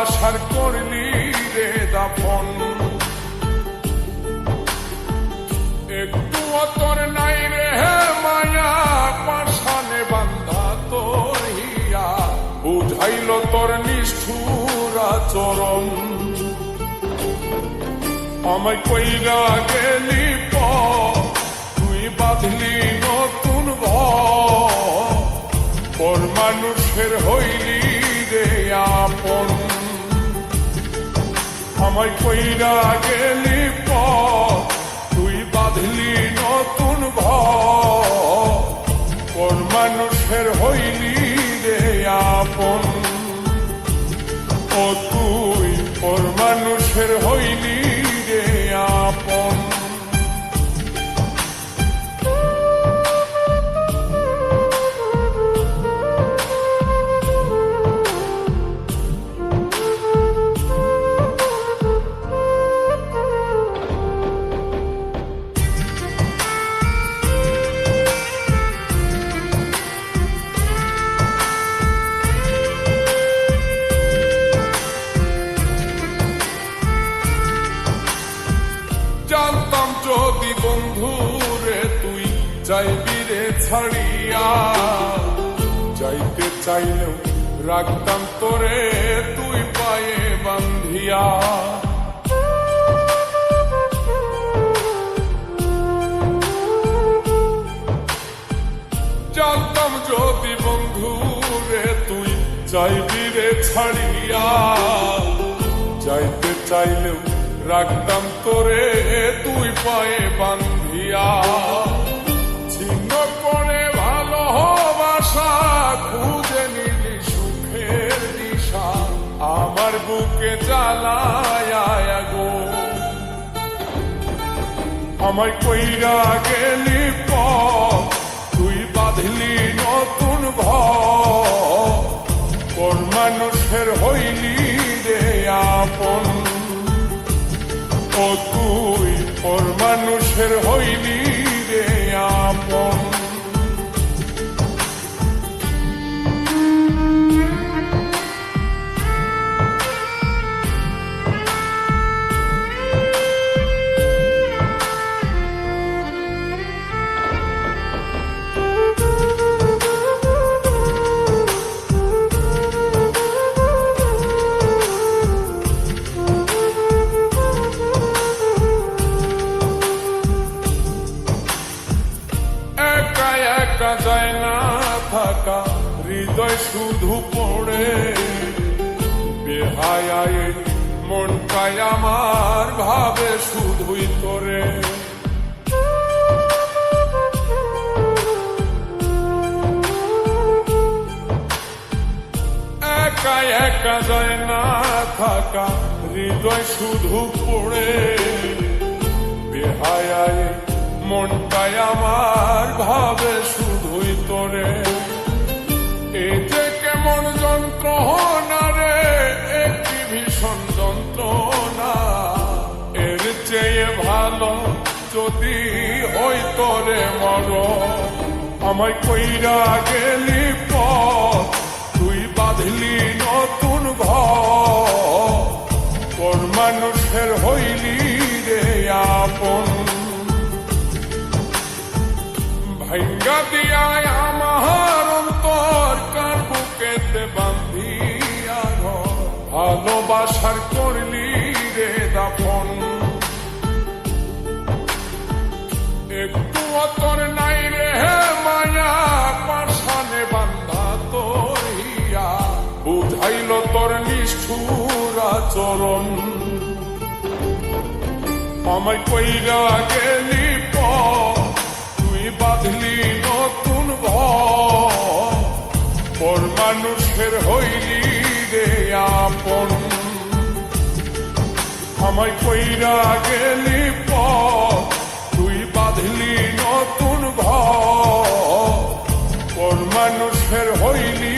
ভালোবাসার করলি রে দাফন। একটু তোর নাই রে মায়া, পাশানে বান্ধা তোর হিয়া, বুঝাইল তোর নিষ্ঠুর আচরণ। আমায় কইরা গেলি তুই বাঁধলি নতুন ঘর, পর মানুষের হইলি রে আপন। আমায় কইরা গেলি তুই বাঁধলি নতুন ঘর, পর মানুষের হইলি রে আপন। ও তুই পর মানুষের হইলি রে আপন। জানতাম যদি বন্ধুরে তুই যাইবি রে ছাড়িয়া, যাইতে চাইলেও রাখতাম তোরে তুই পায়ে বান্ধিয়া। জানতাম যদি বন্ধুরে তুই যাইবি রে ছাড়িয়া, যাইতে চাইলেও রাখতাম তোরে তুই পায়ে বান্ধিয়া। ছিন্ন করে ভালোবাসা খুঁজে নিলি সুখের দিশা, আমার বুকে জ্বালায় গো। আমায় কইরা গেলি তুই বাঁধলি নতুন ঘর, পর মানুষের হইলি রে আপন। ও তুই পর মানুষের হইলি রে আপন। একা যায় না থাকা, হৃদয় শুধু পড়ে বেহায়ায়, মনটাই আমার ভাবে শুধুই তোরে। একা একা যায় না থাকা, হৃদয় শুধু পড়ে বেহায়ায়, মনটাই আমার ভাবে শুধুই তোরে। এই যে কেমন যন্ত্রণা রে, একটি ভীষণ যন্ত্রণা, এর চেয়ে ভালো যদি হই তোরে মর। আমায় কইরা গেলি তুই বাঁধলি নতুন ঘর, পর মানুষের হইলি রে আপন। ভাঙ্গা দিয়ায় আমার অন্তর, কার বুকেতে বান্ধিয়া ঘর, ভালোবাসার করলি রে দাফন। একটু তোর নাই রে মায়া, পাশানে বান্ধা তোর হিয়া, বুঝাইল তোর নিষ্ঠুর আচরণ। আমায় কইরা গেলি তুই বাঁধলি নতুন ঘর, পর মানুষের হইলি রে আপন। আমায় কইরা গেলি তুই বাঁধলি নতুন ঘর, পর মানুষের হইলি